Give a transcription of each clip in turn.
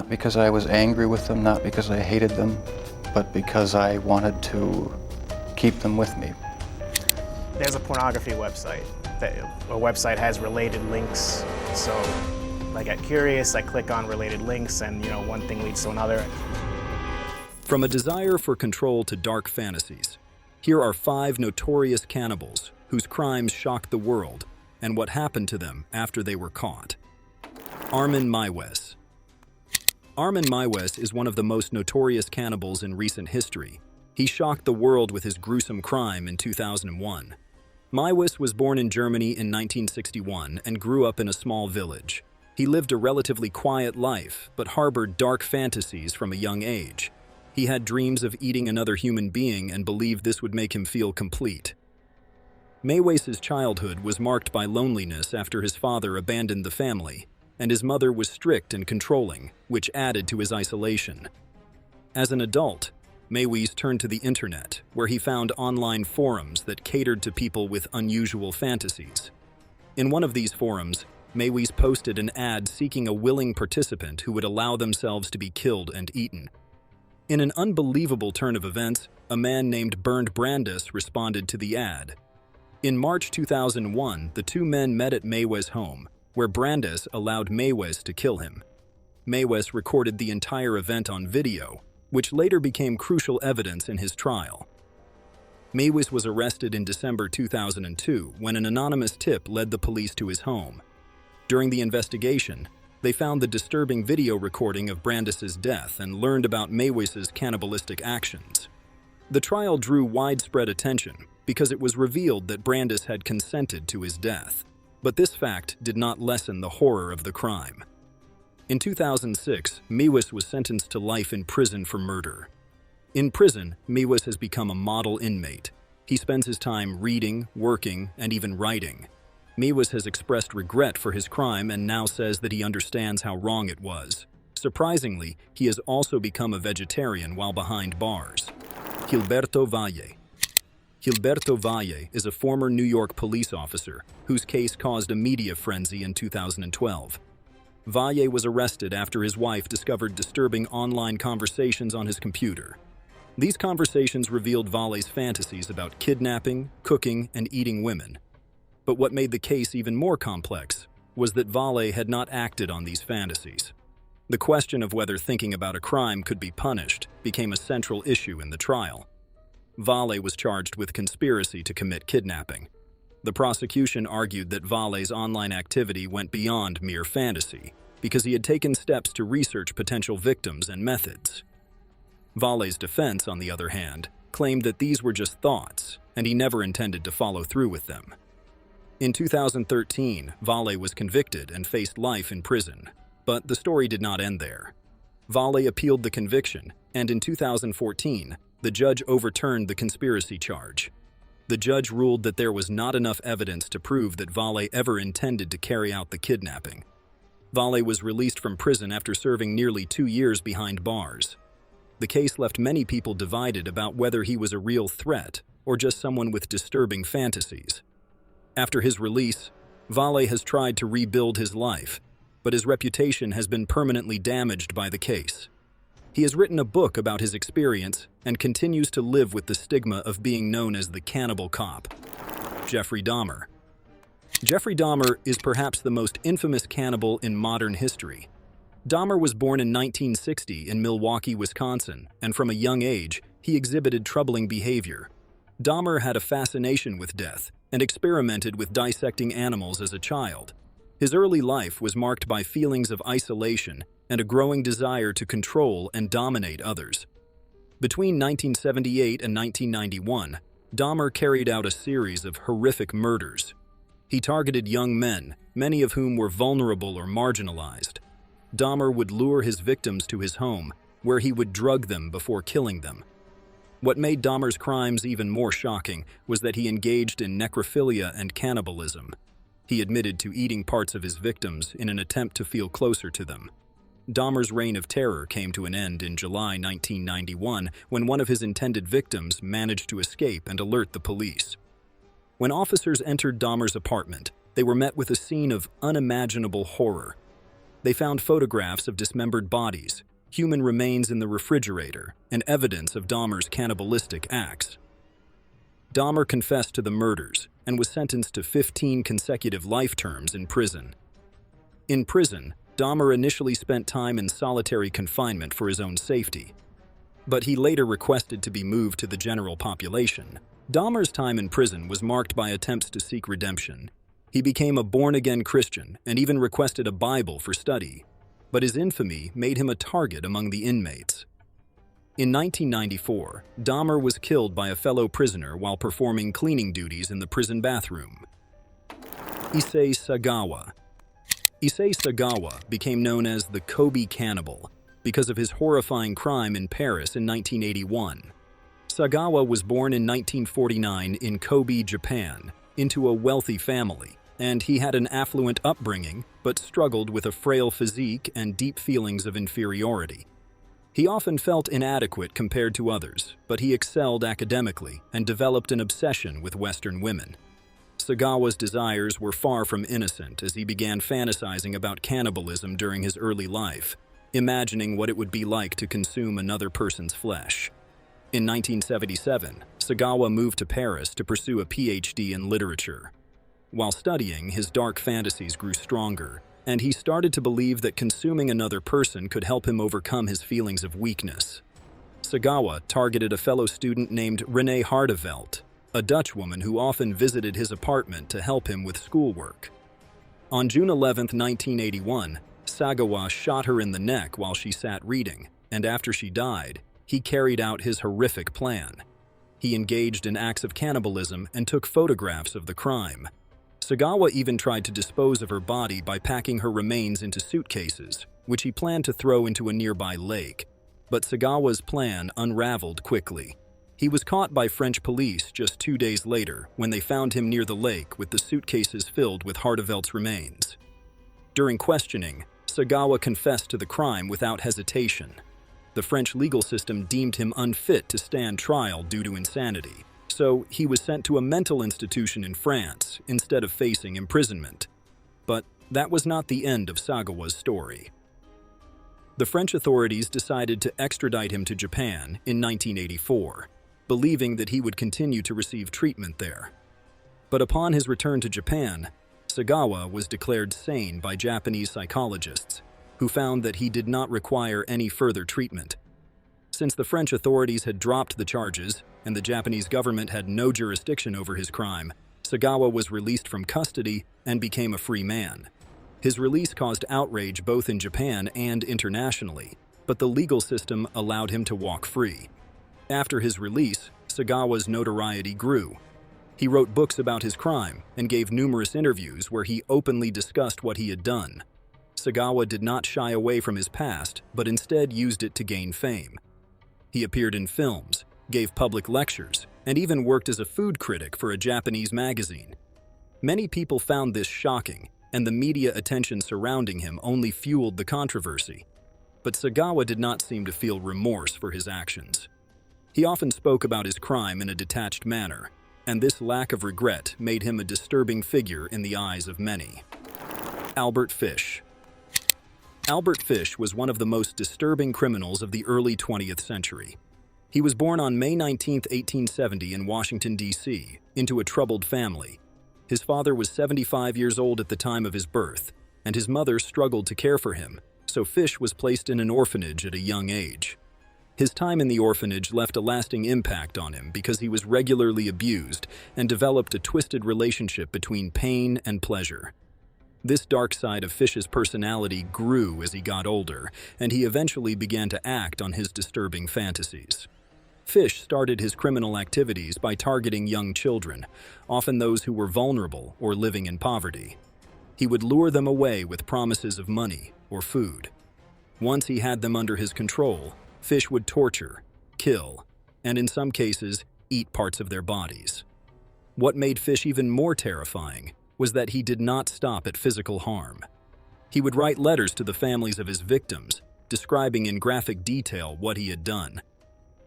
not because I was angry with them, not because I hated them, but because I wanted to keep them with me. There's a pornography website. A website has related links, so I get curious, I click on related links, and one thing leads to another. From a desire for control to dark fantasies, here are 5 notorious cannibals whose crimes shocked the world and what happened to them after they were caught. Armin Meiwes. Armin Meiwes is one of the most notorious cannibals in recent history. He shocked the world with his gruesome crime in 2001. Meiwes was born in Germany in 1961 and grew up in a small village. He lived a relatively quiet life, but harbored dark fantasies from a young age. He had dreams of eating another human being and believed this would make him feel complete. Meiwes' childhood was marked by loneliness after his father abandoned the family, and his mother was strict and controlling, which added to his isolation. As an adult, Meiwes turned to the internet, where he found online forums that catered to people with unusual fantasies. In one of these forums, Meiwes posted an ad seeking a willing participant who would allow themselves to be killed and eaten. In an unbelievable turn of events, a man named Bernd Brandes responded to the ad. In March 2001, the two men met at Meiwes' home, where Brandes allowed Meiwes to kill him. Meiwes recorded the entire event on video, which later became crucial evidence in his trial. Meiwes was arrested in December 2002 when an anonymous tip led the police to his home. During the investigation, they found the disturbing video recording of Brandes' death and learned about Meiwes' cannibalistic actions. The trial drew widespread attention because it was revealed that Brandes had consented to his death. But this fact did not lessen the horror of the crime. In 2006, Meiwes was sentenced to life in prison for murder. In prison, Meiwes has become a model inmate. He spends his time reading, working, and even writing. Meiwes has expressed regret for his crime and now says that he understands how wrong it was. Surprisingly, he has also become a vegetarian while behind bars. Gilberto Valle. Gilberto Valle is a former New York police officer whose case caused a media frenzy in 2012. Valle was arrested after his wife discovered disturbing online conversations on his computer. These conversations revealed Valle's fantasies about kidnapping, cooking, and eating women. But what made the case even more complex was that Valle had not acted on these fantasies. The question of whether thinking about a crime could be punished became a central issue in the trial. Valle was charged with conspiracy to commit kidnapping. The prosecution argued that Valle's online activity went beyond mere fantasy because he had taken steps to research potential victims and methods. Valle's defense, on the other hand, claimed that these were just thoughts and he never intended to follow through with them. In 2013, Valle was convicted and faced life in prison, but the story did not end there. Valle appealed the conviction, and in 2014, the judge overturned the conspiracy charge. The judge ruled that there was not enough evidence to prove that Valle ever intended to carry out the kidnapping. Valle was released from prison after serving nearly 2 years behind bars. The case left many people divided about whether he was a real threat or just someone with disturbing fantasies. After his release, Valle has tried to rebuild his life, but his reputation has been permanently damaged by the case. He has written a book about his experience and continues to live with the stigma of being known as the cannibal cop. Jeffrey Dahmer. Jeffrey Dahmer is perhaps the most infamous cannibal in modern history. Dahmer was born in 1960 in Milwaukee, Wisconsin, and from a young age, he exhibited troubling behavior. Dahmer had a fascination with death and experimented with dissecting animals as a child. His early life was marked by feelings of isolation and a growing desire to control and dominate others. Between 1978 and 1991, Dahmer carried out a series of horrific murders. He targeted young men, many of whom were vulnerable or marginalized. Dahmer would lure his victims to his home, where he would drug them before killing them. What made Dahmer's crimes even more shocking was that he engaged in necrophilia and cannibalism. He admitted to eating parts of his victims in an attempt to feel closer to them. Dahmer's reign of terror came to an end in July 1991 when one of his intended victims managed to escape and alert the police. When officers entered Dahmer's apartment, they were met with a scene of unimaginable horror. They found photographs of dismembered bodies, human remains in the refrigerator, and evidence of Dahmer's cannibalistic acts. Dahmer confessed to the murders and was sentenced to 15 consecutive life terms in prison. In prison, Dahmer initially spent time in solitary confinement for his own safety, but he later requested to be moved to the general population. Dahmer's time in prison was marked by attempts to seek redemption. He became a born-again Christian and even requested a Bible for study, but his infamy made him a target among the inmates. In 1994, Dahmer was killed by a fellow prisoner while performing cleaning duties in the prison bathroom. Issei Sagawa. Issei Sagawa became known as the Kobe Cannibal because of his horrifying crime in Paris in 1981. Sagawa was born in 1949 in Kobe, Japan, into a wealthy family, and he had an affluent upbringing but struggled with a frail physique and deep feelings of inferiority. He often felt inadequate compared to others, but he excelled academically and developed an obsession with Western women. Sagawa's desires were far from innocent as he began fantasizing about cannibalism during his early life, imagining what it would be like to consume another person's flesh. In 1977, Sagawa moved to Paris to pursue a PhD in literature. While studying, his dark fantasies grew stronger, and he started to believe that consuming another person could help him overcome his feelings of weakness. Sagawa targeted a fellow student named Renee Hardevelt, a Dutch woman who often visited his apartment to help him with schoolwork. On June 11, 1981, Sagawa shot her in the neck while she sat reading, and after she died, he carried out his horrific plan. He engaged in acts of cannibalism and took photographs of the crime. Sagawa even tried to dispose of her body by packing her remains into suitcases, which he planned to throw into a nearby lake. But Sagawa's plan unraveled quickly. He was caught by French police just 2 days later when they found him near the lake with the suitcases filled with Hardevelt's remains. During questioning, Sagawa confessed to the crime without hesitation. The French legal system deemed him unfit to stand trial due to insanity, so he was sent to a mental institution in France instead of facing imprisonment. But that was not the end of Sagawa's story. The French authorities decided to extradite him to Japan in 1984, believing that he would continue to receive treatment there. But upon his return to Japan, Sagawa was declared sane by Japanese psychologists, who found that he did not require any further treatment. Since the French authorities had dropped the charges and the Japanese government had no jurisdiction over his crime, Sagawa was released from custody and became a free man. His release caused outrage both in Japan and internationally, but the legal system allowed him to walk free. After his release, Sagawa's notoriety grew. He wrote books about his crime and gave numerous interviews where he openly discussed what he had done. Sagawa did not shy away from his past, but instead used it to gain fame. He appeared in films, gave public lectures, and even worked as a food critic for a Japanese magazine. Many people found this shocking, and the media attention surrounding him only fueled the controversy. But Sagawa did not seem to feel remorse for his actions. He often spoke about his crime in a detached manner, and this lack of regret made him a disturbing figure in the eyes of many. Albert Fish. Albert Fish was one of the most disturbing criminals of the early 20th century. He was born on May 19, 1870 in Washington, D.C., into a troubled family. His father was 75 years old at the time of his birth, and his mother struggled to care for him, so Fish was placed in an orphanage at a young age. His time in the orphanage left a lasting impact on him because he was regularly abused and developed a twisted relationship between pain and pleasure. This dark side of Fish's personality grew as he got older, and he eventually began to act on his disturbing fantasies. Fish started his criminal activities by targeting young children, often those who were vulnerable or living in poverty. He would lure them away with promises of money or food. Once he had them under his control, Fish would torture, kill, and in some cases, eat parts of their bodies. What made Fish even more terrifying was that he did not stop at physical harm. He would write letters to the families of his victims, describing in graphic detail what he had done.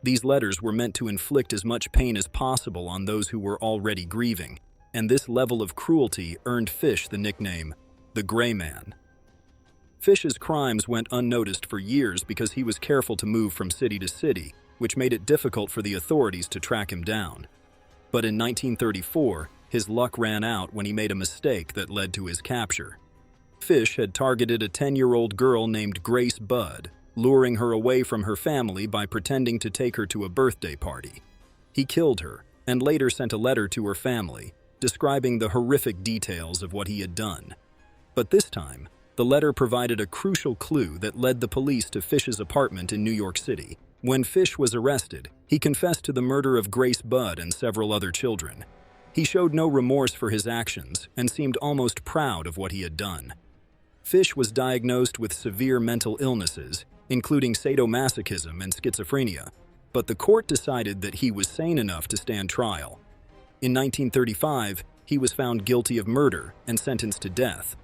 These letters were meant to inflict as much pain as possible on those who were already grieving, and this level of cruelty earned Fish the nickname, the Gray Man. Fish's crimes went unnoticed for years because he was careful to move from city to city, which made it difficult for the authorities to track him down. But in 1934, his luck ran out when he made a mistake that led to his capture. Fish had targeted a 10-year-old girl named Grace Budd, luring her away from her family by pretending to take her to a birthday party. He killed her and later sent a letter to her family, describing the horrific details of what he had done. But this time, the letter provided a crucial clue that led the police to Fish's apartment in New York City. When Fish was arrested, he confessed to the murder of Grace Budd and several other children. He showed no remorse for his actions and seemed almost proud of what he had done. Fish was diagnosed with severe mental illnesses, including sadomasochism and schizophrenia, but the court decided that he was sane enough to stand trial. In 1935, he was found guilty of murder and sentenced to death.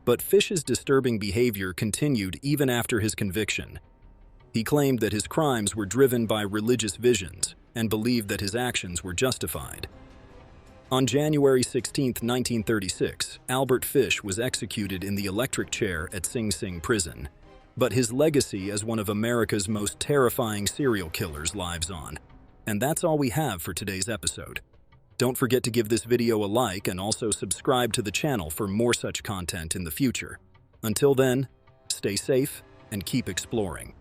But Fish's disturbing behavior continued even after his conviction. He claimed that his crimes were driven by religious visions and believed that his actions were justified. On January 16, 1936, Albert Fish was executed in the electric chair at Sing Sing Prison. But his legacy as one of America's most terrifying serial killers lives on. And that's all we have for today's episode. Don't forget to give this video a like and also subscribe to the channel for more such content in the future. Until then, stay safe and keep exploring.